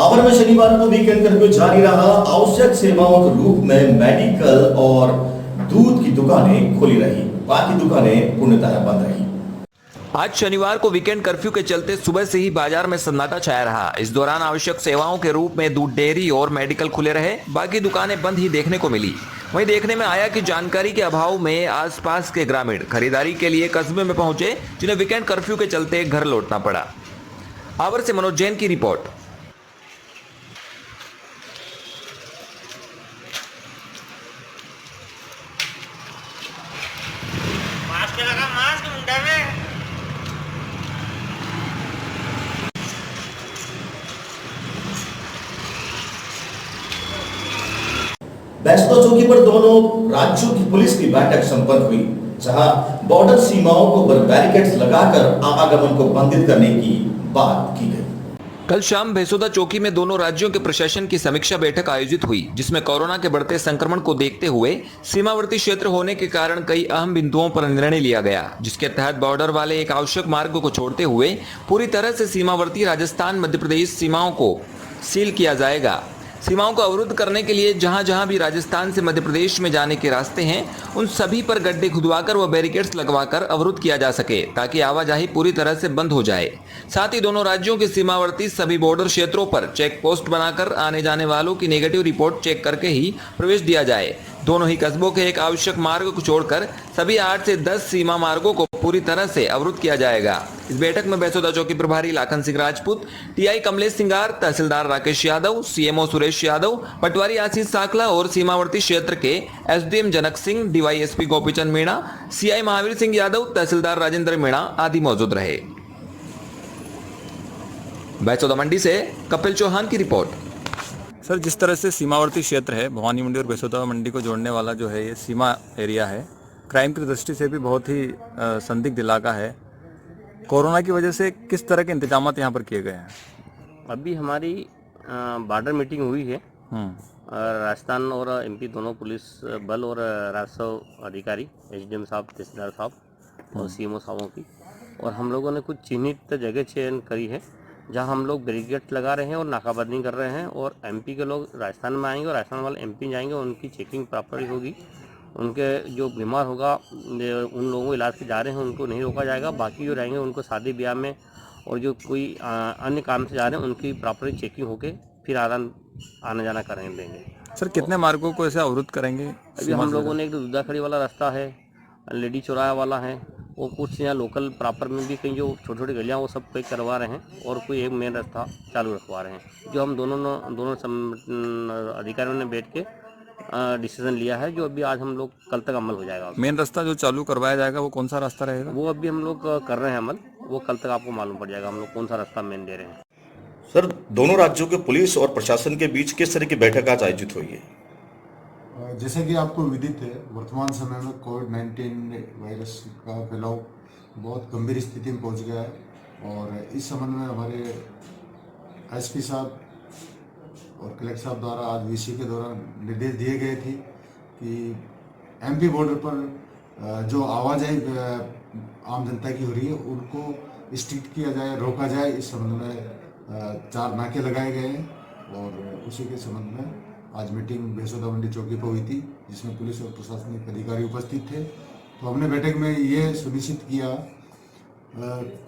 Our में शनिवार को वीकेंड कर्फ्यू जारी रहा। आवश्यक सेवाओं के रूप में मेडिकल और दूध की दुकानें खुली रही, बाकी दुकानें पूर्णतः बंद रही। आज शनिवार को वीकेंड कर्फ्यू के चलते सुबह से ही बाजार में सन्नाटा छाया रहा। इस दौरान आवश्यक सेवाओं के रूप में दूध डेयरी और मेडिकल खुले रहे, बाकी दुकानें बंद ही देखने को मिली। वहीं देखने में आया कि जानकारी के अभाव में आसपास के ग्रामीण खरीदारी के लिए कस्बे में पहुंचे, जिन्हें वीकेंड कर्फ्यू के चलते घर लौटना पड़ा। आवर से मनोज जैन की रिपोर्ट। मास्क लगा, मास्क मुंडा में। बैसोदा चौकी पर दोनों राज्यों की पुलिस की बैठक संपन्न हुई, जहां बॉर्डर सीमाओं को बैरिकेड्स लगाकर आवागमन को बंधित करने की बात की गई। कल शाम बैसोदा चौकी में दोनों राज्यों के प्रशासन की समीक्षा बैठक आयोजित हुई, जिसमें कोरोना के बढ़ते संक्रमण को देखते हुए सीमावर्ती क्षेत्र होने के कारण कई अहम बिंदुओं पर निर्णय लिया गया, जिसके तहत बॉर्डर वाले एक आवश्यक मार्ग को छोड़ते हुए पूरी तरह से सीमावर्ती राजस्थान मध्य प्रदेश सीमाओं को सील किया जाएगा। सीमाओं को अवरुद्ध करने के लिए जहां जहां भी राजस्थान से मध्य प्रदेश में जाने के रास्ते हैं, उन सभी पर गड्ढे खुदवाकर व बैरिकेड्स लगवाकर अवरुद्ध किया जा सके, ताकि आवाजाही पूरी तरह से बंद हो जाए। साथ ही दोनों राज्यों के सीमावर्ती सभी बॉर्डर क्षेत्रों पर चेक पोस्ट बनाकर आने जाने वालों की नेगेटिव रिपोर्ट चेक करके ही प्रवेश दिया जाए। दोनों ही कस्बों के एक आवश्यक मार्ग को छोड़कर सभी 8 से 10 सीमा मार्गों को पूरी तरह से अवरुद्ध किया जाएगा। इस बैठक में बैसोदा चौकी प्रभारी लाखन सिंह राजपूत, टीआई कमलेश सिंगार, तहसीलदार राकेश यादव, सीएमओ सुरेश यादव, पटवारी आशीष साकला और सीमावर्ती क्षेत्र के SDM Janak Singh, DYSP Gopichand Meena, CI Mahavir Singh Yadav, तहसीलदार राजेंद्र मीणा आदि मौजूद रहे। बैसोदा मंडी से कपिल चौहान की रिपोर्ट। सर, जिस तरह से सीमावर्ती क्षेत्र है, भवानी मंडी और बैसोदा मंडी को जोड़ने वाला जो है ये सीमा एरिया है, क्राइम की दृष्टि से भी बहुत ही संदिग्ध इलाका है। कोरोना की वजह से किस तरह के इंतजाम यहाँ पर किए गए हैं? अभी हमारी बॉर्डर मीटिंग हुई है। राजस्थान और एमपी दोनों पुलिस बल और राजस्व अधिकारी, एसडीएम साहब, तहसीलदार साहब और सीएमओ साहबों की, और हम लोगों ने कुछ चिन्हित जगह चयन करी है जहां हम लोग बैरिकेड लगा रहे हैं और नाकाबंदी कर रहे हैं। और एमपी के लोग राजस्थान में आएंगे और राजस्थान वाले एमपी जाएंगे, उनकी चेकिंग प्रॉपर होगी। उनके जो बीमार होगा, उन लोगों को इलाज के जा रहे हैं उनको नहीं रोका जाएगा। बाकी जो रहेंगे उनको शादी ब्याह में और जो कोई अन्य काम से जा रहे हैं उनकी प्रॉपर चेकिंग होके फिर आना जाना करेंगे देंगे। सर, कितने मार्गों को ऐसे अवरुद्ध करेंगे? अभी हम लोगों ने एक दूधाखड़ी वाला रास्ता है, लेडी चौराहा वाला है, और कुछ यहाँ लोकल प्रॉपर में भी कहीं जो छोटी छोटी गलियाँ वो सब पैक करवा रहे हैं, और कोई एक मेन रास्ता चालू रखवा रहे हैं। जो हम दोनों अधिकारियों ने बैठ के डिसीजन लिया है, जो अभी आज हम लोग कल तक अमल हो जाएगा। मेन रास्ता जो चालू करवाया जाएगा वो कौन सा रास्ता रहेगा? वो अभी हम लोग कर रहे हैं अमल, वो कल तक आपको मालूम पड़ जाएगा हम लोग कौन सा रास्ता मेन दे रहे हैं। सर, दोनों राज्यों के पुलिस और प्रशासन के बीच किस तरह की बैठक आज आयोजित हुई है? जैसे कि आपको विदित है, वर्तमान समय में कोविड-19 वायरस का फैलाव बहुत गंभीर स्थिति में पहुंच गया है, और इस संबंध में हमारे एसपी साहब और कलेक्टर साहब द्वारा आज वीसी के दौरान निर्देश दिए गए थे कि एमपी बॉर्डर पर जो आवाजाही आम जनता की हो रही है उनको स्ट्रिक्ट किया जाए, रोका जाए। इस संबंध में 4 नाके लगाए गए हैं, और उसी के संबंध में आज मीटिंग बैसोदा मंडी चौकी पर हुई थी, जिसमें पुलिस और प्रशासनिक अधिकारी उपस्थित थे। तो हमने बैठक में ये सुनिश्चित किया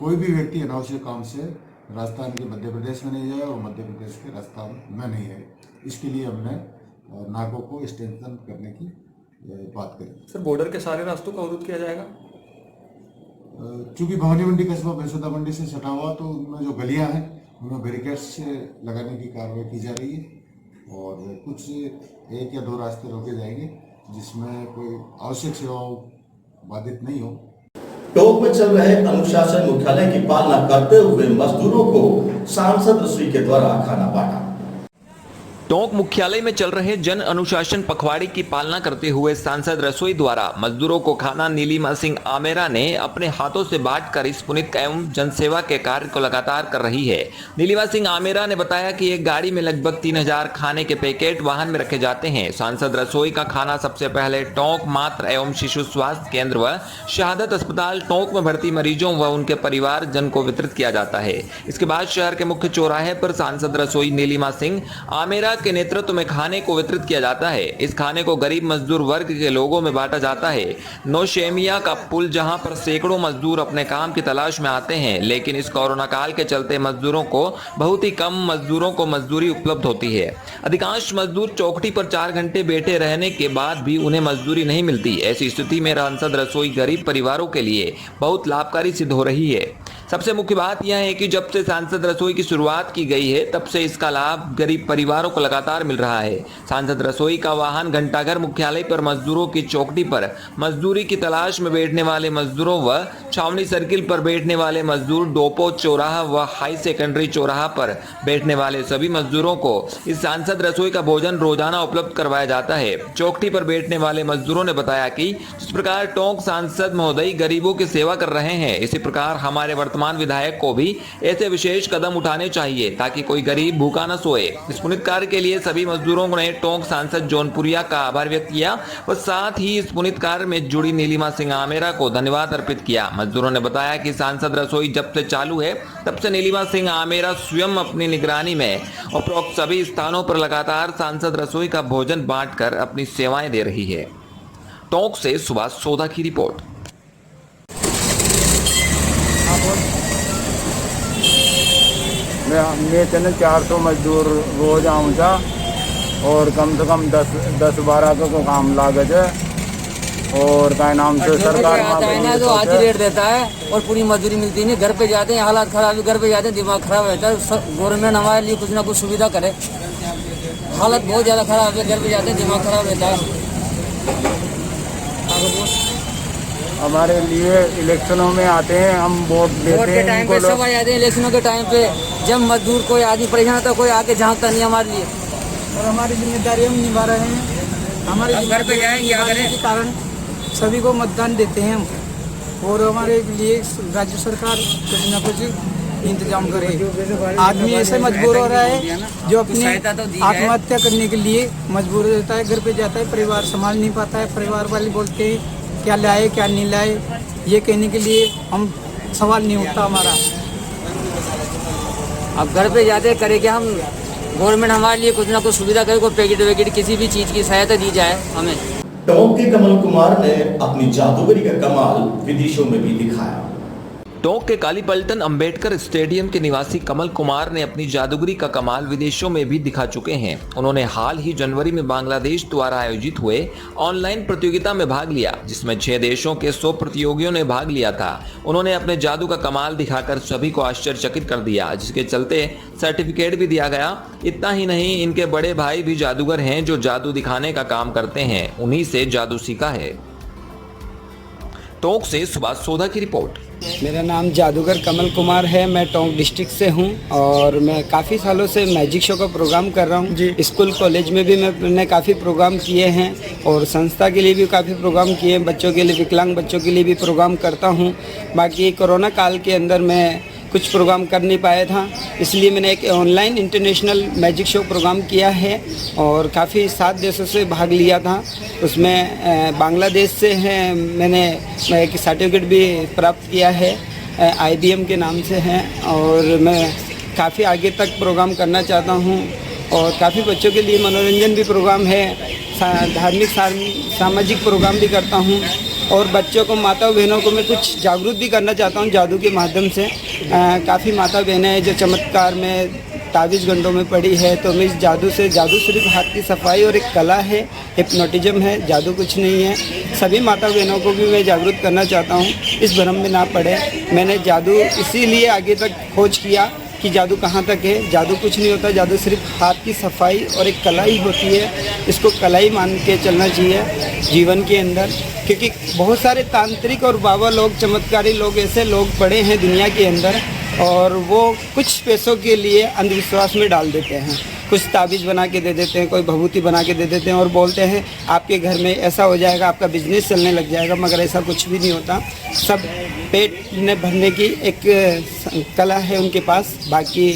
कोई भी व्यक्ति अनावश्यक काम से राजस्थान के मध्य प्रदेश में नहीं जाए और मध्य प्रदेश के राजस्थान में नहीं है। इसके लिए हमने नाकों को स्ट्रेंथन करने की बात करी। सर, बॉर्डर के सारे रास्तों को अवरुद्ध किया जाएगा? चूँकि भवानी मंडी कस्बा बैसोदा मंडी से सटा हुआ, तो उनमें जो गलियाँ हैं उनमें बैरिकेड्स लगाने की कार्रवाई की जा रही है, और कुछ 1 या 2 रास्ते रोके जाएंगे जिसमें कोई आवश्यक सेवाओं बाधित नहीं हो। टोक में चल रहे अनुशासन मुख्यालय की पालना करते हुए मजदूरों को सांसद श्री के द्वारा खाना बांटा। टोंक मुख्यालय में चल रहे जन अनुशासन पखवाड़े की पालना करते हुए सांसद रसोई द्वारा मजदूरों को खाना नीलिमा सिंह आमेरा ने अपने हाथों से बांटकर इस पुनीत एवं जनसेवा के कार्य को लगातार कर रही है। नीलिमा सिंह आमेरा ने बताया कि एक गाड़ी में लगभग 3000 खाने के पैकेट वाहन में रखे जाते हैं। सांसद रसोई का खाना सबसे पहले टोंक मातृ एवं शिशु स्वास्थ्य केंद्र व शहादत अस्पताल टोंक में भर्ती मरीजों व उनके परिवार जन को वितरित किया जाता है। इसके बाद शहर के मुख्य चौराहे पर सांसद रसोई नीलिमा सिंह आमेरा के नेतृत्व में खाने को वितरित किया जाता है। इस खाने को गरीब मजदूर वर्ग के लोगों में बांटा जाता है। नौशेमिया का पुल जहां पर सैकड़ों मजदूर अपने काम की तलाश में आते हैं, लेकिन इस कोरोना काल के चलते मजदूरों को बहुत ही कम मजदूरों को मजदूरी उपलब्ध होती है। अधिकांश मजदूर चौखटी पर 4 घंटे बैठे रहने के बाद भी उन्हें मजदूरी नहीं मिलती। ऐसी स्थिति में सांसद रसोई गरीब परिवारों के लिए बहुत लाभकारी सिद्ध हो रही है। सबसे मुख्य बात यह है कि जब से सांसद रसोई की शुरुआत की गई है तब से इसका लाभ गरीब परिवारों को लगातार मिल रहा है। सांसद रसोई का वाहन घंटाघर मुख्यालय पर मजदूरों की चौखटी पर मजदूरी की तलाश में बैठने वाले मजदूरों व छावनी सर्किल पर बैठने वाले मजदूर, डोपो चौराहा व हाई सेकेंडरी चौराहा पर बैठने वाले सभी मजदूरों को इस सांसद रसोई का भोजन रोजाना उपलब्ध करवाया जाता है। चौखटी पर बैठने वाले मजदूरों ने बताया कि जिस प्रकार टोंक सांसद महोदय गरीबों की सेवा कर रहे हैं, इसी प्रकार हमारे वर्तमान विधायक को भी ऐसे विशेष कदम उठाने चाहिए ताकि कोई गरीब भूखा न सोए। इस पुनीत कार्य के लिए सभी मजदूरों ने टोंक सांसद जौनपुरिया का आभार व्यक्त किया और साथ ही इस पुनीत कार्य में जुड़ी नीलिमा सिंह आमेरा को धन्यवाद अर्पित किया। मजदूरों ने बताया कि सांसद रसोई जब से चालू है तब से नीलिमा सिंह आमेरा स्वयं अपनी निगरानी में उपरोक्त सभी स्थानों पर लगातार सांसद रसोई का भोजन बांटकर अपनी सेवाएं दे रही है। टोंक से सुभाष सोदा की रिपोर्ट। मैं 400 मजदूर रोज आऊँ था और कम से कम 10-12 का काम लागत है और क्या नाम से सरकार आता है ना, तो आज ही रेट देता है और पूरी मजदूरी मिलती नहीं। घर पे जाते हैं, हालात खराब है, घर पे जाते हैं दिमाग खराब रहता है। गवर्नमेंट हमारे लिए कुछ ना कुछ सुविधा करे। हालत बहुत ज़्यादा खराब है, घर पे जाते हैं दिमाग खराब रहता है। हमारे लिए इलेक्शनों में आते हैं, हम वोट देते हैं। टाइम पे सब आ जाते हैं इलेक्शनों के टाइम पे, जब मजदूर कोई आदमी परेशान होता है कोई आके झांकता नहीं हमारे लिए। और हमारी जिम्मेदारी हम निभा रहे हैं। हमारे घर पे जाएंगे के कारण सभी को मतदान देते हैं हम, और हमारे लिए राज्य सरकार कुछ न कुछ इंतजाम करे। आदमी ऐसे मजबूर हो रहा है जो अपनी आत्महत्या करने के लिए मजबूर रहता है। घर पे जाता है, परिवार संभाल नहीं पाता है। परिवार वाले बोलते हैं क्या लाए क्या नहीं लाए, ये कहने के लिए हम सवाल नहीं उठता हमारा। अब घर पे जाते करे कि हम गवर्नमेंट हमारे लिए कुछ ना कुछ सुविधा करे, कोई पैकेट वैकेट किसी भी चीज़ की सहायता दी जाए हमें। टोंक के कमल कुमार ने अपनी जादूगरी का कमाल विदेशों में भी दिखाया। टोंक के कालीपलटन अंबेडकर स्टेडियम के निवासी कमल कुमार ने अपनी जादूगरी का कमाल विदेशों में भी दिखा चुके हैं। उन्होंने हाल ही जनवरी में बांग्लादेश द्वारा आयोजित हुए ऑनलाइन प्रतियोगिता में भाग लिया, जिसमें 6 देशों के 100 प्रतियोगियों ने भाग लिया था। उन्होंने अपने जादू का कमाल दिखाकर सभी को आश्चर्यचकित कर दिया, जिसके चलते सर्टिफिकेट भी दिया गया। इतना ही नहीं, इनके बड़े भाई भी जादूगर हैं जो जादू दिखाने का काम करते हैं, उन्हीं से जादू सीखा है। टोंक से सुभाष सोदा की रिपोर्ट। मेरा नाम जादूगर कमल कुमार है। मैं टोंक डिस्ट्रिक्ट से हूं और मैं काफ़ी सालों से मैजिक शो का प्रोग्राम कर रहा हूं। स्कूल कॉलेज में भी मैंने काफ़ी प्रोग्राम किए हैं और संस्था के लिए भी काफ़ी प्रोग्राम किए हैं। बच्चों के लिए, विकलांग बच्चों के लिए भी प्रोग्राम करता हूं। बाकी कोरोना काल के अंदर मैं कुछ प्रोग्राम कर नहीं पाया था, इसलिए मैंने एक online international magic show program किया है और काफ़ी 7 देशों से भाग लिया था। उसमें बांग्लादेश से है, मैंने एक सर्टिफिकेट भी प्राप्त किया है, IBM के नाम से है। और मैं काफ़ी आगे तक प्रोग्राम करना चाहता हूँ और काफ़ी बच्चों के लिए मनोरंजन भी प्रोग्राम है, धार्मिक सामाजिक प्रोग्राम भी करता हूँ और बच्चों को, माता बहनों को मैं कुछ जागरूक भी करना चाहता हूँ जादू के माध्यम से। काफ़ी माता बहनें हैं जो चमत्कार में, ताबीज़ गंडों में पड़ी है, तो मैं इस जादू सिर्फ हाथ की सफाई और एक कला है, हिप्नोटिज्म है, जादू कुछ नहीं है। सभी माता बहनों को भी मैं जागरूक करना चाहता हूँ, इस भ्रम में ना पड़े। मैंने जादू इसीलिए आगे तक खोज किया कि जादू कहाँ तक है। जादू कुछ नहीं होता, जादू सिर्फ हाथ की सफाई और एक कला ही होती है। इसको कला ही मान के चलना चाहिए जीवन के अंदर, क्योंकि बहुत सारे तांत्रिक और बाबा लोग, चमत्कारी लोग, ऐसे लोग पड़े हैं दुनिया के अंदर और वो कुछ पैसों के लिए अंधविश्वास में डाल देते हैं। कुछ ताबीज़ बना के दे देते हैं, कोई भभूति बना के दे देते हैं और बोलते हैं आपके घर में ऐसा हो जाएगा, आपका बिजनेस चलने लग जाएगा, मगर ऐसा कुछ भी नहीं होता। सब पेट ने भरने की एक कला है उनके पास। बाकी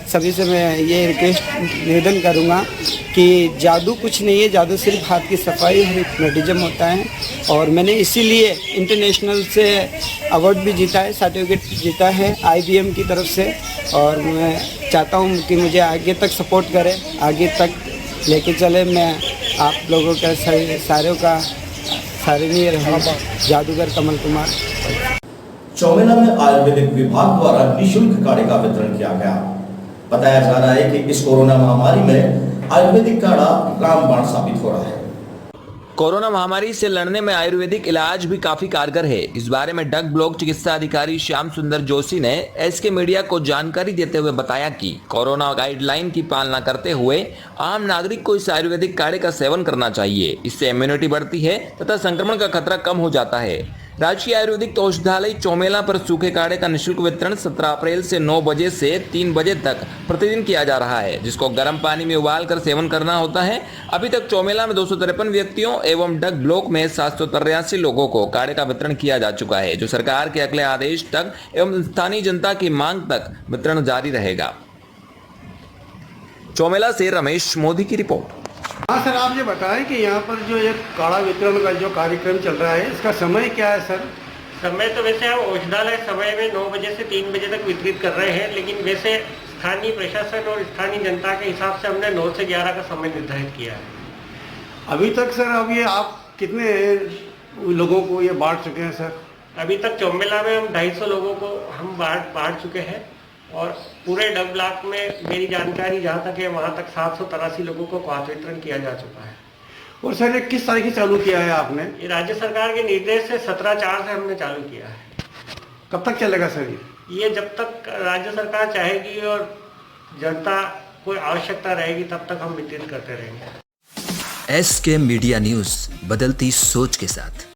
सभी से मैं ये रिक्वेस्ट निवेदन करूँगा कि जादू कुछ नहीं है, जादू सिर्फ हाथ की सफाई और हिप्नोटिज्म होता है। और मैंने इसीलिए इंटरनेशनल से अवार्ड भी जीता है, सर्टिफिकेट जीता है IBM की तरफ से। और मैं चाहता हूँ कि मुझे आगे तक सपोर्ट करें, आगे तक लेके चले। मैं आप लोगों का सराहनीय रहूँगा। जादूगर कमल कुमार। चौमेला में आयुर्वेदिक विभाग द्वारा निःशुल्क काढ़े का वितरण किया गया। बताया जा रहा है कि इस कोरोना महामारी में आयुर्वेदिक काढ़ा रामबाण साबित हो रहा है। कोरोना महामारी से लड़ने में आयुर्वेदिक इलाज भी काफी कारगर है। इस बारे में डग ब्लॉक चिकित्सा अधिकारी श्याम सुंदर जोशी ने SK मीडिया को जानकारी देते हुए बताया कि कोरोना गाइडलाइन की पालना करते हुए आम नागरिक को इस आयुर्वेदिक काढ़े का सेवन करना चाहिए। इससे इम्यूनिटी बढ़ती है तथा संक्रमण का खतरा कम हो जाता है। राजकीय आयुर्वेदिक औषधालय चौमेला पर सूखे काढ़े का निःशुल्क वितरण 17 अप्रैल से 9 बजे से 3 बजे तक प्रतिदिन किया जा रहा है, जिसको गर्म पानी में उबालकर सेवन करना होता है। अभी तक चौमेला में 253 व्यक्तियों एवं डग ब्लॉक में 783 लोगों को काढ़े का वितरण किया जा चुका है, जो सरकार के अगले आदेश तक एवं स्थानीय जनता की मांग तक वितरण जारी रहेगा। चौमेला से रमेश मोदी की रिपोर्ट। हाँ सर, आप ये बताएं कि यहाँ पर जो ये काढ़ा वितरण का जो कार्यक्रम चल रहा है, इसका समय क्या है सर? समय तो वैसे हम औषधालय समय में 9 बजे से 3 बजे तक वितरित कर रहे हैं, लेकिन वैसे स्थानीय प्रशासन और स्थानीय जनता के हिसाब से हमने 9 से 11 का समय निर्धारित किया है। अभी तक सर, अब ये आप कितने लोगों को ये बांट चुके हैं सर? अभी तक चौमेला में हम 250 लोगों को हम बांट चुके हैं और पूरे डग ब्लॉक में मेरी जानकारी जहाँ तक है वहाँ तक 783 लोगों को काढ़ा वितरण किया जा चुका है। और सर, ये किस तारीख से चालू किया है आपने? ये राज्य सरकार के निर्देश से 17/4 से हमने चालू किया है। कब तक चलेगा सर ये? जब तक राज्य सरकार चाहेगी और जनता को आवश्यकता रहेगी तब तक हम वितरित करते रहेंगे। SK मीडिया न्यूज़, बदलती सोच के साथ।